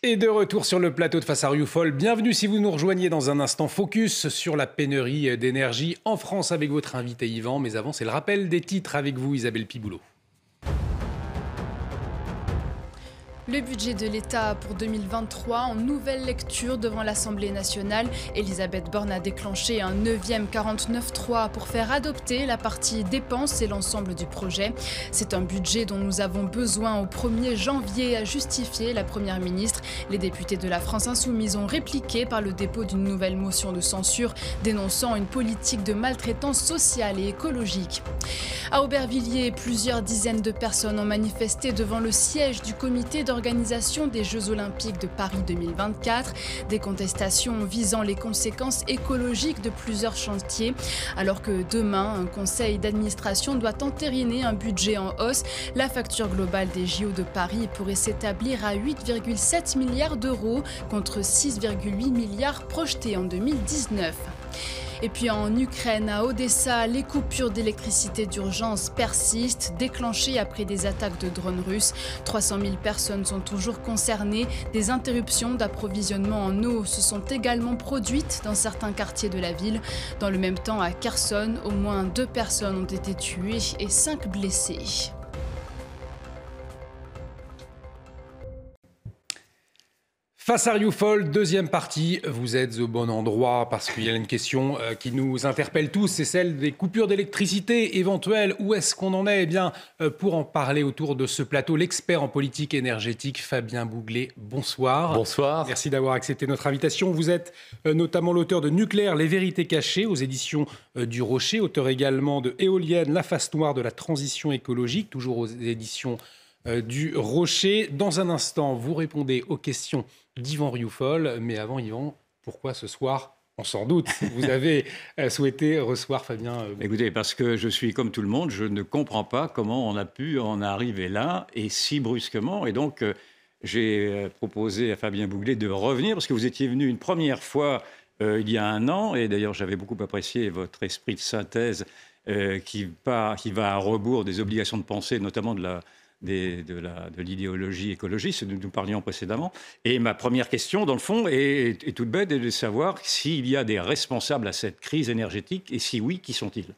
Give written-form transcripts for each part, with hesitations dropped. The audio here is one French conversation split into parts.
Et de retour sur le plateau de Face à Rioufol, bienvenue si vous nous rejoignez dans un instant focus sur la pénurie d'énergie en France avec votre invité Yvan. Mais avant, c'est le rappel des titres avec vous Isabelle Piboulot. Le budget de l'État pour 2023 en nouvelle lecture devant l'Assemblée nationale. Elisabeth Borne a déclenché un 9e 49.3 pour faire adopter la partie dépenses et l'ensemble du projet. C'est un budget dont nous avons besoin au 1er janvier, a justifié la Première ministre. Les députés de la France Insoumise ont répliqué par le dépôt d'une nouvelle motion de censure dénonçant une politique de maltraitance sociale et écologique. À Aubervilliers, plusieurs dizaines de personnes ont manifesté devant le siège du comité d'organisation des Jeux Olympiques de Paris 2024. Des contestations visant les conséquences écologiques de plusieurs chantiers. Alors que demain, un conseil d'administration doit entériner un budget en hausse, la facture globale des JO de Paris pourrait s'établir à 8,7 milliards d'euros contre 6,8 milliards projetés en 2019. Et puis en Ukraine, à Odessa, les coupures d'électricité d'urgence persistent, déclenchées après des attaques de drones russes. 300 000 personnes sont toujours concernées. Des interruptions d'approvisionnement en eau se sont également produites dans certains quartiers de la ville. Dans le même temps, à Kherson, au moins 2 personnes ont été tuées et 5 blessées. Face à Rioufol, deuxième partie, vous êtes au bon endroit parce qu'il y a une question qui nous interpelle tous, c'est celle des coupures d'électricité éventuelles. Où est-ce qu'on en est ? Eh bien, pour en parler autour de ce plateau, l'expert en politique énergétique Fabien Bouglet, bonsoir. Bonsoir. Merci d'avoir accepté notre invitation. Vous êtes notamment l'auteur de Nucléaire, les vérités cachées aux éditions du Rocher, auteur également de Éolienne, la face noire de la transition écologique, toujours aux éditions du Rocher. Dans un instant, vous répondez aux questions d'Yvan Rioufol. Mais avant, Yvan, pourquoi ce soir, on s'en doute, vous avez souhaité recevoir Fabien Écoutez, parce que je suis comme tout le monde, je ne comprends pas comment on a pu en arriver là, et si brusquement. Et donc, j'ai proposé à Fabien Bouglet de revenir, parce que vous étiez venu une première fois il y a 1 an, et d'ailleurs, j'avais beaucoup apprécié votre esprit de synthèse qui va à rebours des obligations de pensée, notamment de l'idéologie écologiste dont nous parlions précédemment. Et ma première question, dans le fond, est toute bête, est de savoir s'il y a des responsables à cette crise énergétique, et si oui, qui sont-ils ?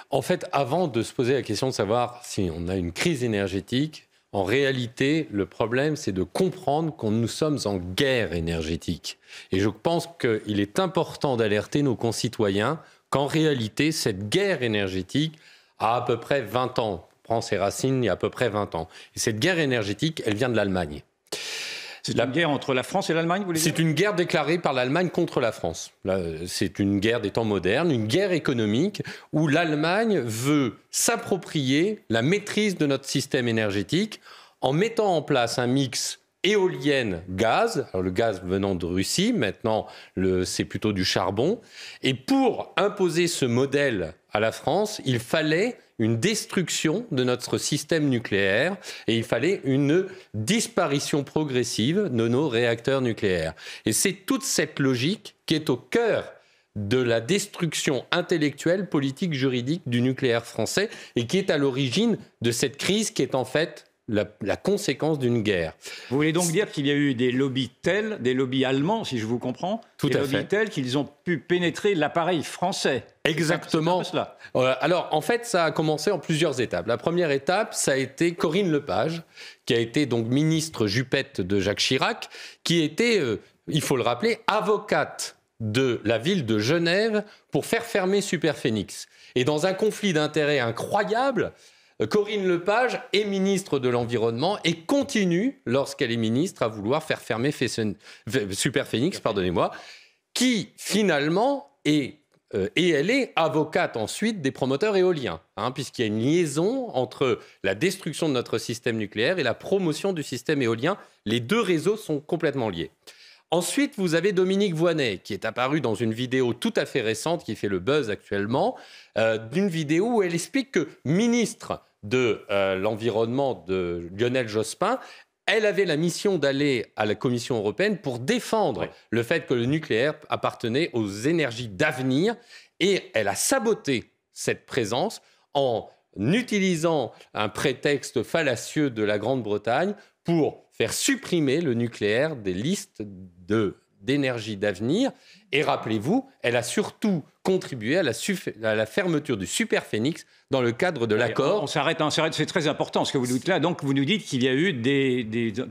En fait, avant de se poser la question de savoir si on a une crise énergétique, en réalité, le problème, c'est de comprendre que nous sommes en guerre énergétique. Et je pense qu'il est important d'alerter nos concitoyens qu'en réalité, cette guerre énergétique a à peu près 20 ans. Prend ses racines il y a à peu près 20 ans. Et cette guerre énergétique, elle vient de l'Allemagne. C'est une guerre entre la France et l'Allemagne, vous voulez dire ? C'est une guerre déclarée par l'Allemagne contre la France. Là, c'est une guerre des temps modernes, une guerre économique où l'Allemagne veut s'approprier la maîtrise de notre système énergétique en mettant en place un mix éolienne-gaz, alors le gaz venant de Russie, maintenant c'est plutôt du charbon. Et pour imposer ce modèle à la France, il fallait une destruction de notre système nucléaire et il fallait une disparition progressive de nos réacteurs nucléaires. Et c'est toute cette logique qui est au cœur de la destruction intellectuelle, politique, juridique du nucléaire français et qui est à l'origine de cette crise qui est en fait la conséquence d'une guerre. Vous voulez donc dire qu'il y a eu des lobbies tels, des lobbies allemands, si je vous comprends, Tout des à lobbies fait. Tels qu'ils ont pu pénétrer l'appareil français. Exactement. C'est un peu cela. Alors, en fait, ça a commencé en plusieurs étapes. La première étape, ça a été Corinne Lepage, qui a été donc ministre jupette de Jacques Chirac, qui était, il faut le rappeler, avocate de la ville de Genève pour faire fermer Superphénix. Et dans un conflit d'intérêts incroyable, Corinne Lepage est ministre de l'Environnement et continue, lorsqu'elle est ministre, à vouloir faire fermer Superphénix, qui finalement est, et elle est avocate ensuite des promoteurs éoliens, puisqu'il y a une liaison entre la destruction de notre système nucléaire et la promotion du système éolien. Les deux réseaux sont complètement liés. Ensuite, vous avez Dominique Voynet, qui est apparue dans une vidéo tout à fait récente, qui fait le buzz actuellement, d'une vidéo où elle explique que ministre de l'Environnement de Lionel Jospin, elle avait la mission d'aller à la Commission européenne pour défendre le fait que le nucléaire appartenait aux énergies d'avenir. Et elle a saboté cette présence en utilisant un prétexte fallacieux de la Grande-Bretagne pour faire supprimer le nucléaire des listes d'énergie d'avenir. Et rappelez-vous, elle a surtout contribué à la fermeture du Superphénix dans le cadre de l'accord. On s'arrête, c'est très important ce que vous dites là. Donc vous nous dites qu'il y a eu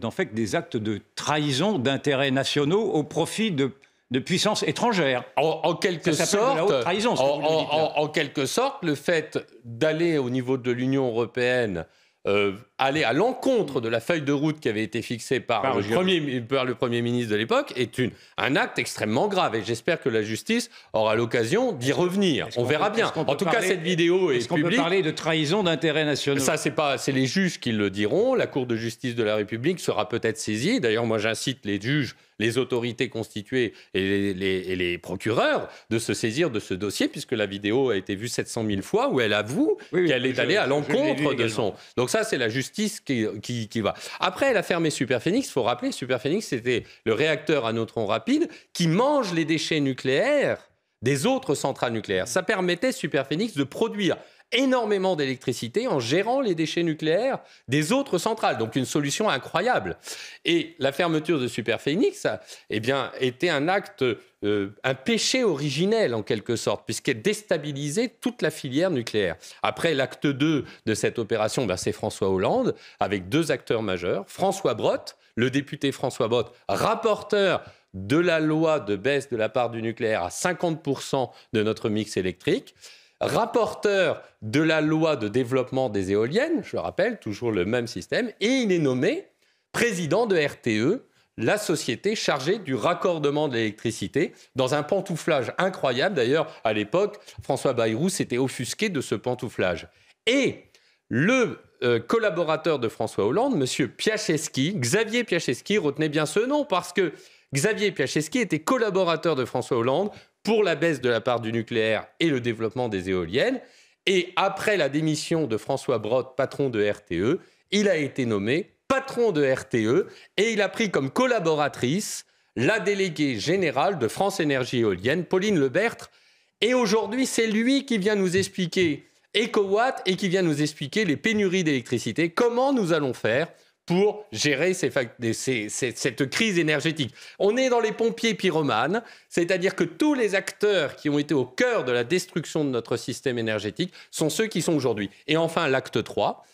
en fait, des actes de trahison d'intérêts nationaux au profit de puissances étrangères. En quelque sorte, de la haute trahison, ce que vous nous dites là. En quelque sorte, le fait d'aller au niveau de l'Union européenne, aller à l'encontre de la feuille de route qui avait été fixée par le Premier ministre de l'époque est un acte extrêmement grave. Et j'espère que la justice aura l'occasion d'y revenir. On verra bien. En tout cas, cette vidéo est publique. Est-ce qu'on peut parler de trahison d'intérêts nationaux ? Ça, c'est les juges qui le diront. La Cour de justice de la République sera peut-être saisie. D'ailleurs, moi, j'incite les juges, les autorités constituées et les procureurs de se saisir de ce dossier, puisque la vidéo a été vue 700 000 fois, où elle avoue qu'elle est allée à l'encontre de son... Donc ça, c'est la justice qui va. Après, elle a fermé Superphénix. Il faut rappeler, Superphénix, c'était le réacteur à neutrons rapides qui mange les déchets nucléaires des autres centrales nucléaires. Ça permettait, Superphénix, de produire énormément d'électricité en gérant les déchets nucléaires des autres centrales. Donc une solution incroyable. Et la fermeture de Superphénix était un acte, un péché originel en quelque sorte, puisqu'elle déstabilisait toute la filière nucléaire. Après, l'acte 2 de cette opération, c'est François Hollande, avec 2 acteurs majeurs. François Brottes, le député François Brottes, rapporteur de la loi de baisse de la part du nucléaire à 50% de notre mix électrique, rapporteur de la loi de développement des éoliennes, je le rappelle, toujours le même système, et il est nommé président de RTE, la société chargée du raccordement de l'électricité, dans un pantouflage incroyable. D'ailleurs, à l'époque, François Bayrou s'était offusqué de ce pantouflage. Et le collaborateur de François Hollande, M. Piacheski, Xavier Piacheski, retenez bien ce nom, parce que Xavier Piacheski était collaborateur de François Hollande pour la baisse de la part du nucléaire et le développement des éoliennes. Et après la démission de François Brottes, patron de RTE, il a été nommé patron de RTE et il a pris comme collaboratrice la déléguée générale de France Énergie Éolienne, Pauline Lebertre. Et aujourd'hui, c'est lui qui vient nous expliquer EcoWatt et qui vient nous expliquer les pénuries d'électricité, comment nous allons faire pour gérer cette crise énergétique. On est dans les pompiers pyromanes, c'est-à-dire que tous les acteurs qui ont été au cœur de la destruction de notre système énergétique sont ceux qui sont aujourd'hui. Et enfin, l'acte 3,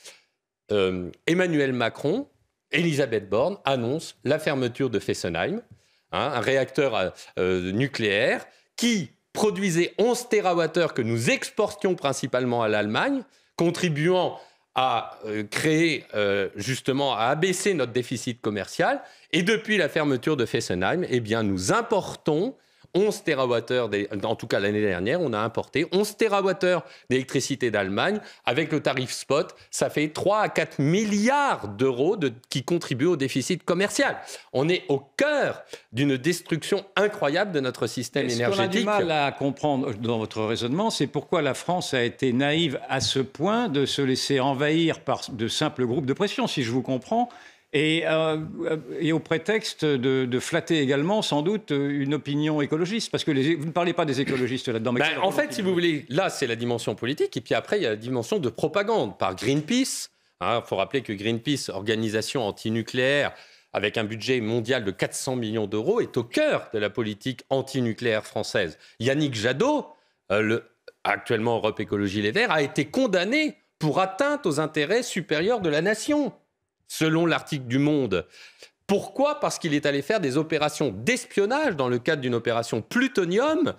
Emmanuel Macron, Elisabeth Borne annoncent la fermeture de Fessenheim, un réacteur nucléaire qui produisait 11 TWh que nous exportions principalement à l'Allemagne, contribuant à créer, justement, à abaisser notre déficit commercial. Et depuis la fermeture de Fessenheim, nous importons 11 TWh, en tout cas l'année dernière, on a importé 11 TWh d'électricité d'Allemagne. Avec le tarif spot, ça fait 3 à 4 milliards d'euros qui contribuent au déficit commercial. On est au cœur d'une destruction incroyable de notre système énergétique. Ce qu'on a du mal à comprendre dans votre raisonnement, c'est pourquoi la France a été naïve à ce point de se laisser envahir par de simples groupes de pression, si je vous comprends. Et au prétexte de flatter également, sans doute, une opinion écologiste. Parce que vous ne parlez pas des écologistes là-dedans. En fait, si vous voulez, là, c'est la dimension politique. Et puis après, il y a la dimension de propagande par Greenpeace. Il faut rappeler que Greenpeace, organisation antinucléaire, avec un budget mondial de 400 millions d'euros, est au cœur de la politique antinucléaire française. Yannick Jadot, actuellement Europe Écologie Les Verts, a été condamné pour atteinte aux intérêts supérieurs de la nation, selon l'article du Monde. Pourquoi ? Parce qu'il est allé faire des opérations d'espionnage dans le cadre d'une opération Plutonium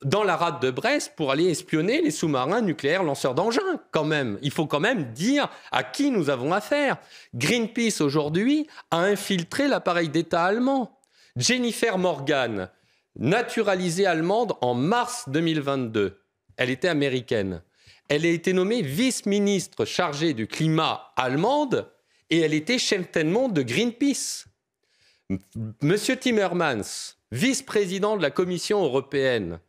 dans la rade de Brest pour aller espionner les sous-marins nucléaires lanceurs d'engins, quand même. Il faut quand même dire à qui nous avons affaire. Greenpeace, aujourd'hui, a infiltré l'appareil d'État allemand. Jennifer Morgan, naturalisée allemande en mars 2022. Elle était américaine. Elle a été nommée vice-ministre chargée du climat allemande et elle était chef de monde de Greenpeace. Monsieur Timmermans, vice-président de la Commission européenne,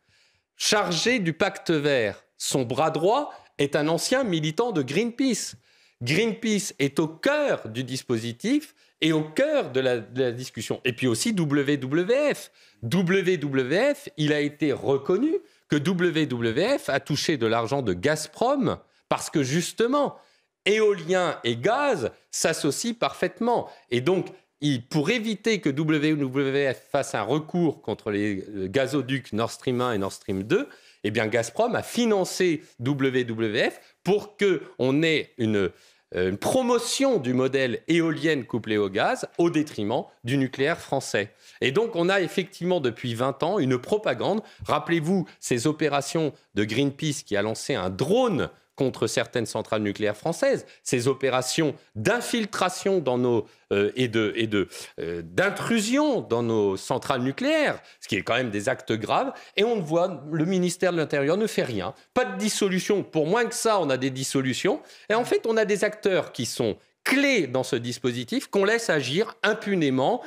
chargé du pacte vert, son bras droit est un ancien militant de Greenpeace. Greenpeace est au cœur du dispositif et au cœur de la discussion. Et puis aussi WWF. WWF, il a été reconnu que WWF a touché de l'argent de Gazprom parce que justement, éolien et gaz s'associent parfaitement. Et donc, pour éviter que WWF fasse un recours contre les gazoducs Nord Stream 1 et Nord Stream 2, eh bien Gazprom a financé WWF pour qu'on ait une promotion du modèle éolienne couplée au gaz au détriment du nucléaire français. Et donc, on a effectivement depuis 20 ans une propagande. Rappelez-vous ces opérations de Greenpeace qui a lancé un drone contre certaines centrales nucléaires françaises, ces opérations d'infiltration dans d'intrusion dans nos centrales nucléaires, ce qui est quand même des actes graves, et on voit, le ministère de l'Intérieur ne fait rien, pas de dissolution, pour moins que ça, on a des dissolutions, et en fait, on a des acteurs qui sont clés dans ce dispositif qu'on laisse agir impunément.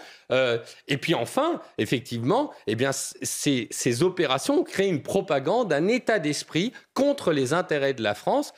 Et puis enfin, effectivement, eh bien, ces opérations créent une propagande, un état d'esprit contre les intérêts de la France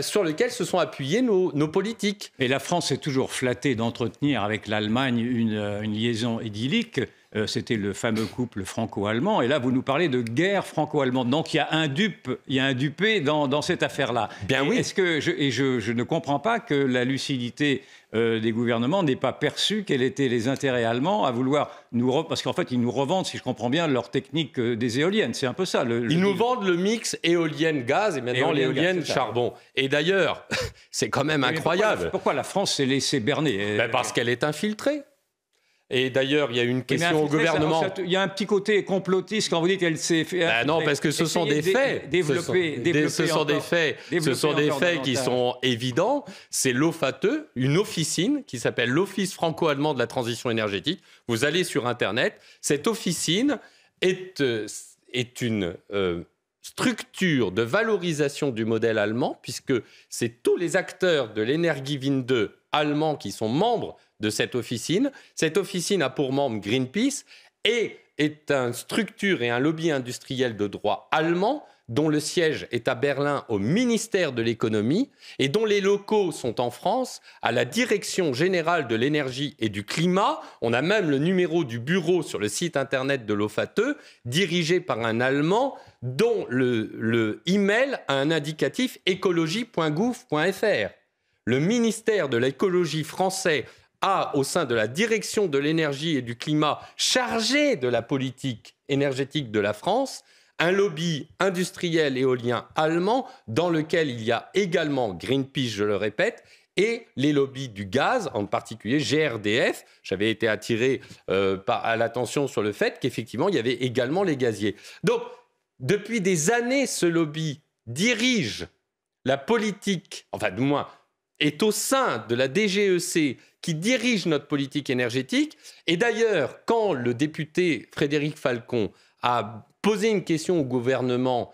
sur lesquels se sont appuyés nos politiques. Et la France est toujours flattée d'entretenir avec l'Allemagne une liaison idyllique. C'était le fameux couple franco-allemand. Et là, vous nous parlez de guerre franco-allemande. Donc, il y a un dupé dans cette affaire-là. Bien oui. Est-ce que je ne comprends pas que la lucidité des gouvernements n'ait pas perçu quels étaient les intérêts allemands à vouloir parce qu'en fait, ils nous revendent, si je comprends bien, leur technique des éoliennes. C'est un peu ça. Ils nous vendent le mix éolienne-gaz et maintenant l'éolienne-charbon. Et d'ailleurs, c'est quand même incroyable. Pourquoi la France s'est laissée berner? Parce qu'elle est infiltrée. Et d'ailleurs, il y a une question au gouvernement. Il y a un petit côté complotiste quand vous dites qu'elle s'est fait. Non, parce que ce sont des faits. Ce sont des faits qui sont évidents. C'est l'OFATE, une officine qui s'appelle l'Office franco-allemand de la transition énergétique. Vous allez sur Internet. Cette officine est une structure de valorisation du modèle allemand, puisque c'est tous les acteurs de l'Energiewende allemands qui sont membres de cette officine. Cette officine a pour membre Greenpeace et est une structure et un lobby industriel de droit allemand dont le siège est à Berlin au ministère de l'économie et dont les locaux sont en France à la Direction générale de l'énergie et du climat. On a même le numéro du bureau sur le site internet de l'OFATE, dirigé par un Allemand dont le email a un indicatif écologie.gouv.fr. Le ministère de l'écologie français a, au sein de la direction de l'énergie et du climat chargé de la politique énergétique de la France, un lobby industriel éolien allemand dans lequel il y a également Greenpeace, je le répète, et les lobbies du gaz, en particulier GRDF. J'avais été attiré à l'attention sur le fait qu'effectivement, il y avait également les gaziers. Donc, depuis des années, ce lobby dirige la politique, enfin du moins, est au sein de la DGEC qui dirige notre politique énergétique. Et d'ailleurs, quand le député Frédéric Falcon a posé une question au gouvernement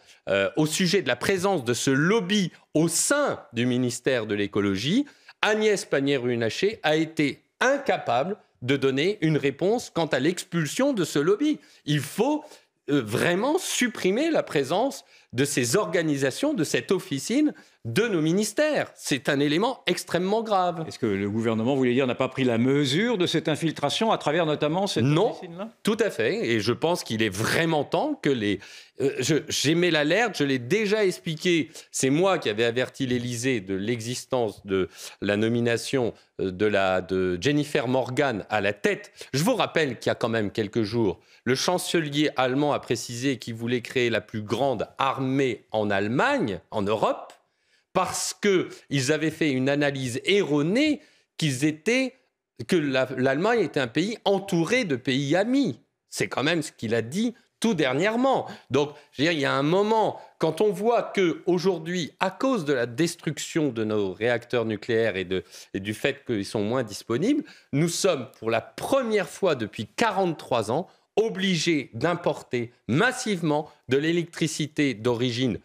au sujet de la présence de ce lobby au sein du ministère de l'écologie, Agnès Pannier-Runacher a été incapable de donner une réponse quant à l'expulsion de ce lobby. Il faut vraiment supprimer la présence de ces organisations, de cette officine, de nos ministères. C'est un élément extrêmement grave. Est-ce que le gouvernement, vous voulez dire, n'a pas pris la mesure de cette infiltration à travers notamment cette officine-là ? Non, tout à fait. Et je pense qu'il est vraiment temps que j'émets l'alerte, je l'ai déjà expliqué. C'est moi qui avais averti l'Élysée de l'existence de la nomination de Jennifer Morgan à la tête. Je vous rappelle qu'il y a quand même quelques jours, le chancelier allemand a précisé qu'il voulait créer la plus grande armée en Allemagne, en Europe, parce qu'ils avaient fait une analyse erronée que l'Allemagne était un pays entouré de pays amis. C'est quand même ce qu'il a dit tout dernièrement. Donc, je veux dire, il y a un moment, quand on voit qu'aujourd'hui, à cause de la destruction de nos réacteurs nucléaires et du fait qu'ils sont moins disponibles, nous sommes pour la première fois depuis 43 ans obligés d'importer massivement de l'électricité d'origine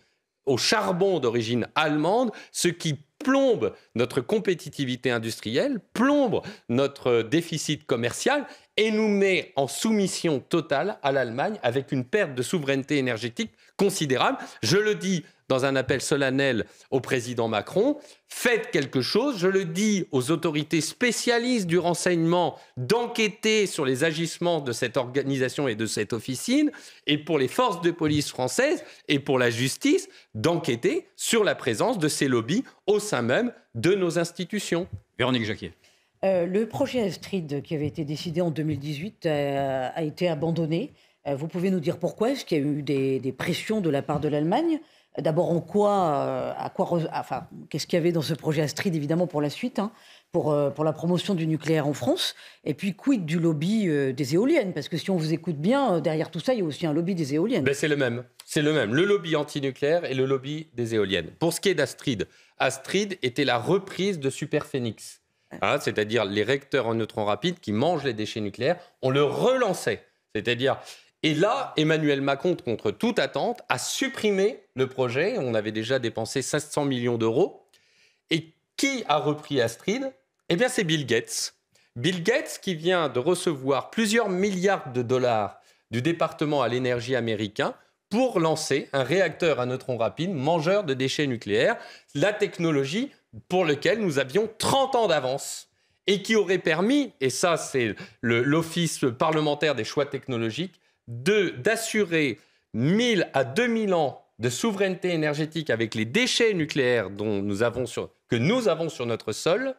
au charbon d'origine allemande, ce qui plombe notre compétitivité industrielle, plombe notre déficit commercial et nous met en soumission totale à l'Allemagne avec une perte de souveraineté énergétique considérable. Je le dis dans un appel solennel au président Macron, faites quelque chose. Je le dis aux autorités spécialistes du renseignement d'enquêter sur les agissements de cette organisation et de cette officine, et pour les forces de police françaises et pour la justice, d'enquêter sur la présence de ces lobbies au sein même de nos institutions. Véronique Jacquier. Le projet Astrid qui avait été décidé en 2018 a été abandonné. Vous pouvez nous dire pourquoi? Est-ce qu'il y a eu des pressions de la part de l'Allemagne? D'abord, qu'est-ce qu'il y avait dans ce projet Astrid, évidemment, pour la suite, pour la promotion du nucléaire en France? Et puis, quid du lobby des éoliennes? Parce que si on vous écoute bien, derrière tout ça, il y a aussi un lobby des éoliennes. Ben, c'est le même. Le lobby antinucléaire et le lobby des éoliennes. Pour ce qui est d'Astrid, Astrid était la reprise de Superphénix. C'est-à-dire les réacteurs en neutrons rapides qui mangent les déchets nucléaires. On le relançait. C'est-à-dire... Et là, Emmanuel Macron, contre toute attente, a supprimé le projet. On avait déjà dépensé 500 millions d'euros. Et qui a repris Astrid? Eh bien, c'est Bill Gates. Bill Gates qui vient de recevoir plusieurs milliards de dollars du département à l'énergie américain pour lancer un réacteur à neutrons rapides mangeur de déchets nucléaires, la technologie pour laquelle nous avions 30 ans d'avance et qui aurait permis, et ça c'est l'Office parlementaire des choix technologiques, d'assurer 1000 à 2000 ans de souveraineté énergétique avec les déchets nucléaires que nous avons sur notre sol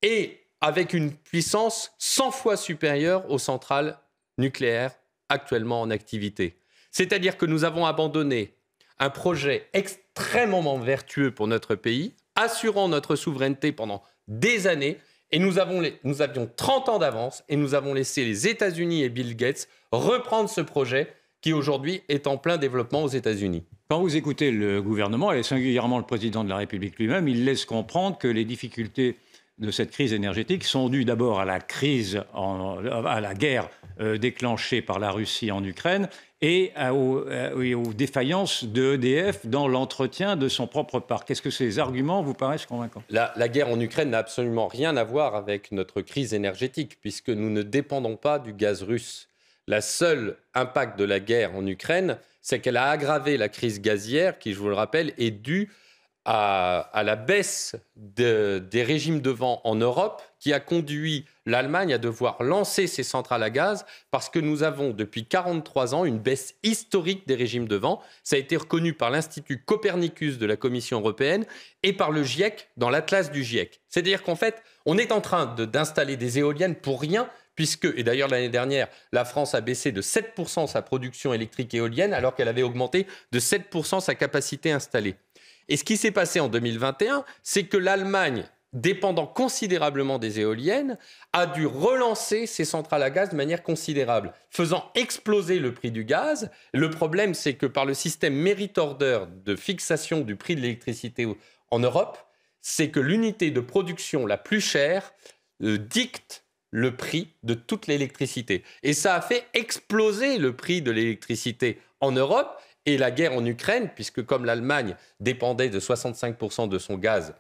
et avec une puissance 100 fois supérieure aux centrales nucléaires actuellement en activité. C'est-à-dire que nous avons abandonné un projet extrêmement vertueux pour notre pays, assurant notre souveraineté pendant des années. Et nous avions 30 ans d'avance et nous avons laissé les États-Unis et Bill Gates reprendre ce projet qui aujourd'hui est en plein développement aux États-Unis. Quand vous écoutez le gouvernement et singulièrement le président de la République lui-même, il laisse comprendre que les difficultés de cette crise énergétique sont dues d'abord à la guerre déclenchée par la Russie en Ukraine et aux défaillances de EDF dans l'entretien de son propre parc. Est-ce que ces arguments vous paraissent convaincants? La guerre en Ukraine n'a absolument rien à voir avec notre crise énergétique, puisque nous ne dépendons pas du gaz russe. Le seul impact de la guerre en Ukraine, c'est qu'elle a aggravé la crise gazière, qui, je vous le rappelle, est due à la baisse des régimes de vent en Europe, qui a conduit l'Allemagne à devoir lancer ses centrales à gaz parce que nous avons depuis 43 ans une baisse historique des régimes de vent. Ça a été reconnu par l'Institut Copernicus de la Commission européenne et par le GIEC dans l'atlas du GIEC. C'est-à-dire qu'en fait, on est en train d'installer des éoliennes pour rien, puisque, et d'ailleurs l'année dernière, la France a baissé de 7% sa production électrique éolienne alors qu'elle avait augmenté de 7% sa capacité installée. Et ce qui s'est passé en 2021, c'est que l'Allemagne, dépendant considérablement des éoliennes, a dû relancer ses centrales à gaz de manière considérable, faisant exploser le prix du gaz. Le problème, c'est que par le système merit order de fixation du prix de l'électricité en Europe, c'est que l'unité de production la plus chère dicte le prix de toute l'électricité. Et ça a fait exploser le prix de l'électricité en Europe. Et la guerre en Ukraine, puisque comme l'Allemagne dépendait de 65% de son gaz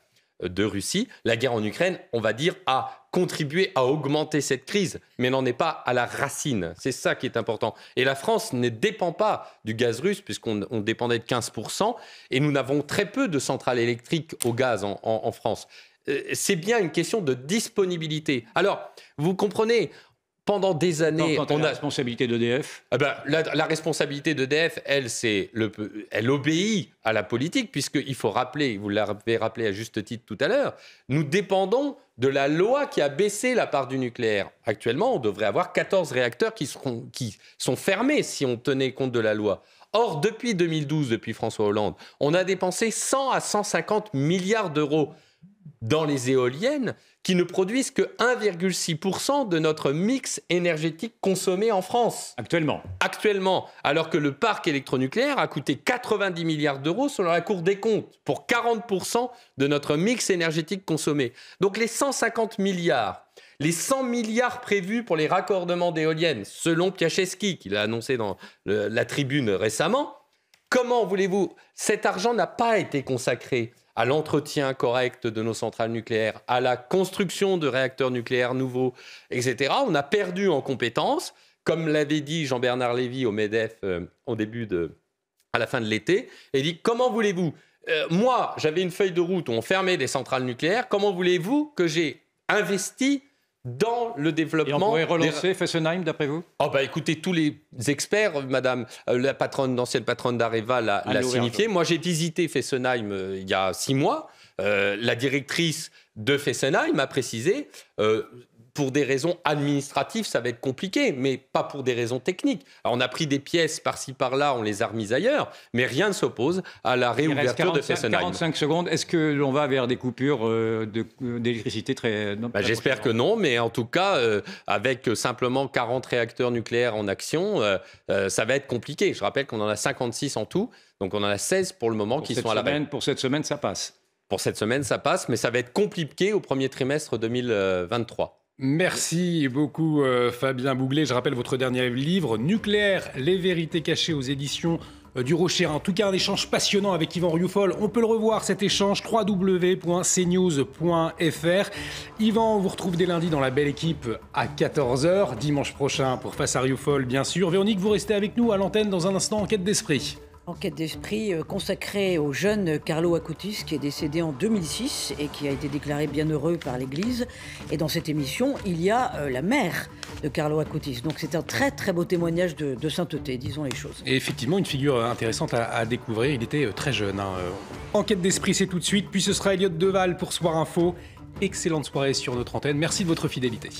de Russie, la guerre en Ukraine, on va dire, a contribué à augmenter cette crise, mais n'en est pas à la racine. C'est ça qui est important. Et la France ne dépend pas du gaz russe, puisqu'on dépendait de 15%, et nous n'avons très peu de centrales électriques au gaz en France. C'est bien une question de disponibilité. Alors, vous comprenez... Pendant des années... Quant à la responsabilité d'EDF la responsabilité d'EDF, elle obéit à la politique, puisqu'il faut rappeler, vous l'avez rappelé à juste titre tout à l'heure, nous dépendons de la loi qui a baissé la part du nucléaire. Actuellement, on devrait avoir 14 réacteurs qui sont fermés si on tenait compte de la loi. Or, depuis 2012, depuis François Hollande, on a dépensé 100 à 150 milliards d'euros dans les éoliennes qui ne produisent que 1,6% de notre mix énergétique consommé en France. Actuellement, alors que le parc électronucléaire a coûté 90 milliards d'euros selon la Cour des comptes, pour 40% de notre mix énergétique consommé. Donc les 150 milliards, les 100 milliards prévus pour les raccordements d'éoliennes, selon Piacheski, qui l'a annoncé dans la Tribune récemment, comment voulez-vous? Cet argent n'a pas été consacré à l'entretien correct de nos centrales nucléaires, à la construction de réacteurs nucléaires nouveaux, etc. On a perdu en compétences, comme l'avait dit Jean-Bernard Lévy au MEDEF à la fin de l'été, et dit « Comment voulez-vous moi, j'avais une feuille de route où on fermait des centrales nucléaires, comment voulez-vous que j'ai investi dans le développement... » Et on pourrait relancer Fessenheim, d'après vous ? Écoutez, tous les experts, madame, l'ancienne patronne d'Areva l'a signifié. Moi, j'ai visité Fessenheim il y a 6 mois. La directrice de Fessenheim a précisé... pour des raisons administratives, ça va être compliqué, mais pas pour des raisons techniques. Alors, on a pris des pièces par-ci, par-là, on les a remises ailleurs, mais rien ne s'oppose à la réouverture de Fessenheim. 45 secondes, est-ce que l'on va vers des coupures d'électricité très... J'espère que non, mais en tout cas, avec simplement 40 réacteurs nucléaires en action, ça va être compliqué. Je rappelle qu'on en a 56 en tout, donc on en a 16 pour le moment qui sont à l'arrêt. Pour cette semaine, ça passe. Pour cette semaine, ça passe, mais ça va être compliqué au premier trimestre 2023. Merci beaucoup Fabien Bouglet. Je rappelle votre dernier livre, Nucléaire, les vérités cachées aux éditions du Rocher. En tout cas, un échange passionnant avec Yvan Rioufol. On peut le revoir cet échange, www.cnews.fr. Yvan, on vous retrouve dès lundi dans la belle équipe à 14h, dimanche prochain pour Face à Rioufol, bien sûr. Véronique, vous restez avec nous à l'antenne dans un instant, Enquête d'esprit. Enquête d'esprit consacrée au jeune Carlo Acutis qui est décédé en 2006 et qui a été déclaré bienheureux par l'Église. Et dans cette émission, il y a la mère de Carlo Acutis. Donc c'est un très très beau témoignage de sainteté, disons les choses. Et effectivement, une figure intéressante à découvrir. Il était très jeune. Enquête d'esprit, c'est tout de suite. Puis ce sera Elliott Deval pour Soir Info. Excellente soirée sur notre antenne. Merci de votre fidélité.